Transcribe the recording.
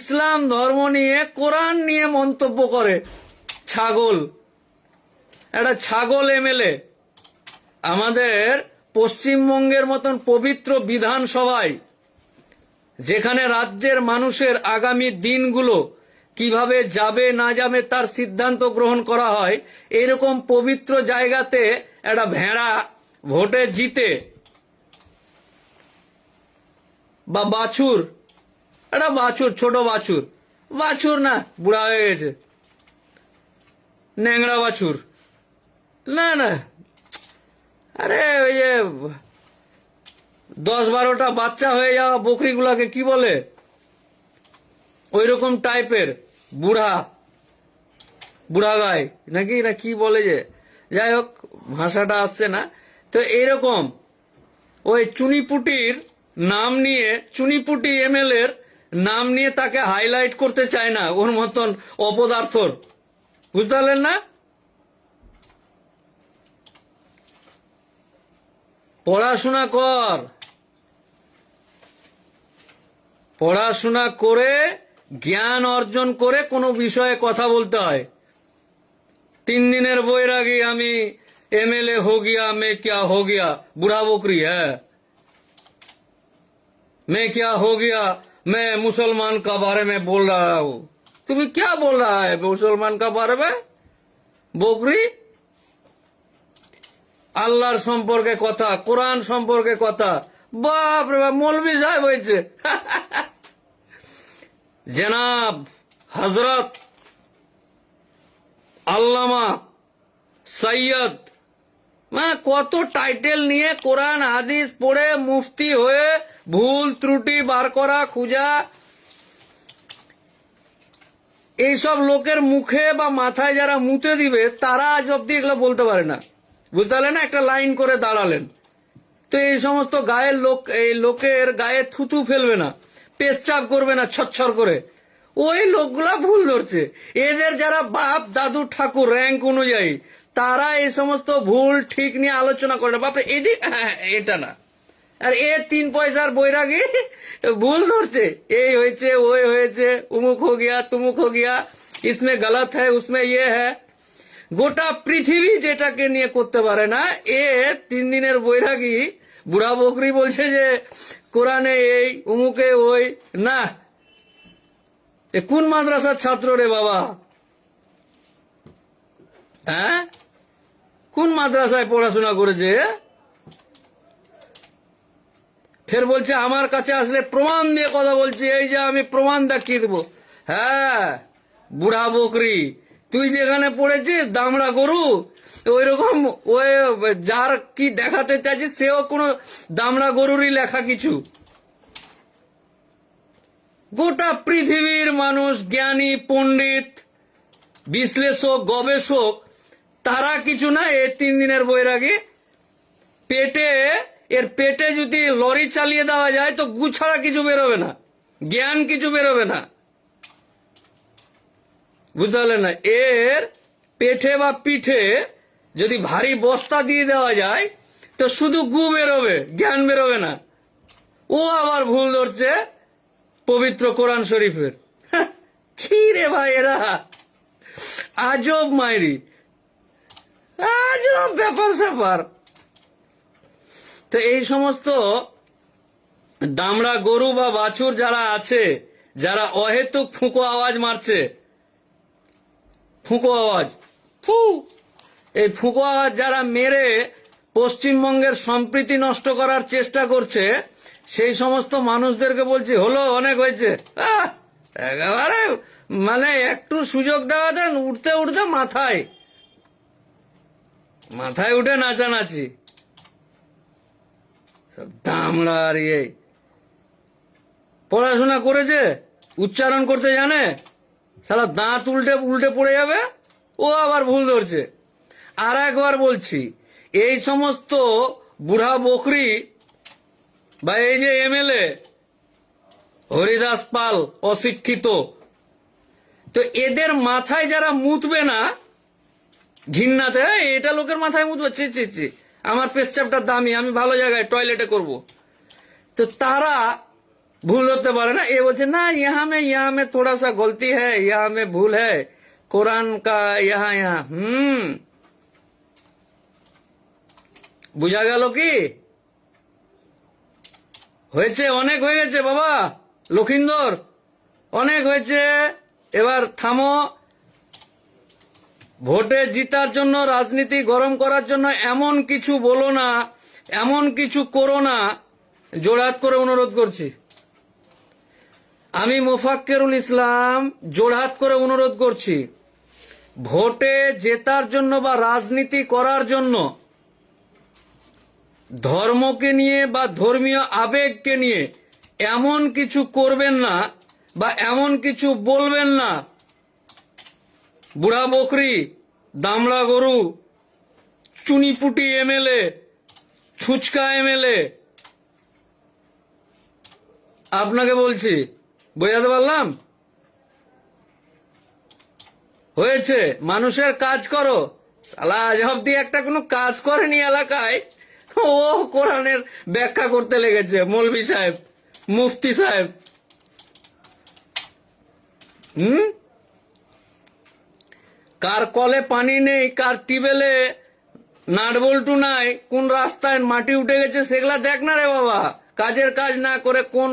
ইসলাম ধর্ম নিয়ে, কোরআন নিয়ে মন্তব্য করে। ছাগল, একটা ছাগল এমএলএ আমাদের পশ্চিমবঙ্গের মতন পবিত্র বিধানসভায়, যেখানে রাজ্যের মানুষের আগামী দিনগুলো কিভাবে যাবে না যাবে তার সিদ্ধান্ত গ্রহণ করা হয়, এরকম পবিত্র জায়গাতে একটা ভেড়া ভোটে জিতে বা বাছুর, একটা বাছুর, ছোট বাছুর, বাছুর না বুড়া হয়ে গেছে, ন্যাংরা বাছুর, না না, আরে ওই যে 10-12টা বাচ্চা হয়ে যাওয়া বকরিগুলাকে কি বলে, ওই রকম টাইপের বুড়া, বুড়া গায় নাকি, না কি বলে, যে যাই হোক ভাষাটা আসছে না। তো এইরকম ওই চুনিপুটির নাম নিয়ে, চুনিপুটি এমএলএ এর নাম নিয়ে তাকে হাইলাইট করতে চায় না ওর মতন অপদার্থর, বুঝতে পারলেন না? পড়াশোনা কর, পড়াশোনা করে জ্ঞান অর্জন করে কোনো বিষয়ে কথা বলতে হয়। 3 দিনের বৈরাগী আমি एमएलए हो गया, मैं क्या हो गया, बुढ़ा बोकरी है, मैं क्या हो गया, मैं मुसलमान का बारे में बोल रहा हूँ। तुम्हें क्या बोल रहा है मुसलमान का बारे में बोकरी? আল্লাহর সম্পর্কে কথা, কোরআন সম্পর্কে কথা, বাপ রে বাপ, মৌলভী সাহেব হয়েছে। জনাব হযরত আল্লামা সৈয়দ, মানে কত টাইটেল নিয়ে কোরআন হাদিস পড়ে মুফতি হয়ে ভুল ত্রুটি বার করা খুঁজা, এইসব লোকের মুখে বা মাথায় যারা মুতে দিবে তারা আজ অব্দি এগুলো বলতে পারে না, বুঝতে পারলেন না? একটা লাইন করে দাঁড়ালেন তো এই সমস্ত গায়ের লোক, এই লোকের গায়ে থুতু ফেলবে না, পেশচাপ করবে না ছচ্ছর করে, ওই লোকগুলা ভুল ধরছে। এদের যারা বাপ দাদু ঠাকুর র্যাঙ্ক অনুযায়ী তারা এই সমস্ত ভুল ঠিক নিয়ে আলোচনা করে না, বাপরে এদিক এটা না, আর এ 3 পয়সার বৈরাগী ভুল ধরছে, এই হয়েছে ওই হয়েছে, উমুক হো গিয়া তুমুক হো গিয়া, ইসমে গলত হ্যায় উসমে ইয়ে হ্যায়। গোটা পৃথিবী যেটাকে নিয়ে করতে পারে না, এ 3 দিনের বৈরাগী বুড়া বকরি বলছে যে কোরআনে এই উমুকে ওই। না, এ কোন মাদ্রাসার ছাত্র রে বাবা? হ্যাঁ, কোন মাদ্রাসায় পড়াশোনা করেছে? ফের বলছে আমার কাছে আসলে প্রমাণ দিয়ে কথা বলছি, এই যে আমি প্রমাণ দেখিয়ে দেবো। হ্যাঁ বুড়া বকরি, তুই যেখানে পড়েছিস দামড়া গরু, ওই রকম ওই যার কি দেখাতে চাইছিস সেও কোনো দামড়া গরুরই লেখা কিছু। গোটা পৃথিবীর মানুষ, জ্ঞানী পণ্ডিত বিশ্লেষক গবেষক, তারা কিছু না, এই 3 দিনের বৈরাগী পেটে, এর পেটে যদি লরি চালিয়ে দেওয়া যায় তো গু ছাড়া কিছু বেরোবে না, জ্ঞান কিছু বেরোবে না, বুঝতে পারলেন না? এর পেটে বা পিঠে যদি ভারী বস্তা দিয়ে দেওয়া যায় তো শুধু গু বেরোবে, জ্ঞান বেরোবে না। ও আবার ভুল ধরছে পবিত্র কোরআন শরীফের। কি রে ভাই, এরা আজব মাইরি, আজব ব্যাপার স্যাপার। তো এই সমস্ত দামড়া গরু বা বাছুর যারা আছে, যারা অহেতুক ফুঁকো আওয়াজ মারছে, ফুঁকো আওয়াজ, এই ফুঁকো আওয়াজ যারা মেরে পশ্চিমবঙ্গের সম্প্রীতি নষ্ট করার চেষ্টা করছে, সেই সমস্ত মানুষদেরকে বলছি হলো, অনেক হয়েছে। একেবারে মানে একটু সুযোগ দেওয়া দেন, উঠতে উঠতে মাথায় মাথায় উঠে নাচানাচি, সব দামড়া। আর ইয়ে পড়াশোনা করেছে, উচ্চারণ করতে জানে, সালা দাঁত উল্টে উল্টে পড়ে যাবে, ও আবার ভুল ধরছে। আর একবার বলছি, এই সমস্ত বুড়া বকরি বা এই যে এমএলএ হরিদাস পাল অশিক্ষিত, তো এদের মাথায় যারা মুতবে না ঘৃণাতে, এটা লোকের মাথায় মুতবে, চি আমার পেশচাপটার দামি, আমি ভালো জায়গায় টয়লেটে করব, তো তারা ভুল ধরতে পারে না। এ বলছে না यहाँ में थोड़ा सा गलती है, यहाँ में भूल है कुरान का, यहाँ বুঝা গেল কি হয়েছে? অনেক হয়ে গেছে বাবা লক্ষিন্দর, অনেক হয়েছে, এবার থামো। ভোটে জিতার জন্য, রাজনীতি গরম করার জন্য এমন কিছু বলো না, এমন কিছু করো না, জোড়হাত করে অনুরোধ করছি। আমি মোফাক্কেরুল ইসলাম জোড়হাত করে অনুরোধ করছি, ভোটে জেতার জন্য বা রাজনীতি করার জন্য ধর্মকে নিয়ে বা ধর্মীয় আবেগকে নিয়ে এমন কিছু করবেন না বা এমন কিছু বলবেন না, বুড়া বকরি, দামড়া গরু, চুনিপুটি এমএলএ, ছুচকা এমএলএ, আপনাকে বলছি, বোঝাতে পারলাম? হয়েছে, মানুষের কাজ করো। শালা আজ অব্দি একটা কোনো কাজ করেনি এলাকায়, ও কোরআনের ব্যাখ্যা করতে লেগেছে, মৌলভী সাহেব, মুফতি সাহেব। কার কলে পানি নেই, কার টিউবওয়েলে নাটবল্টু নাই, কোন রাস্তায় মাটি উঠে গেছে, সেগুলা দেখ না রে বাবা। কাজের কাজ না করে কোন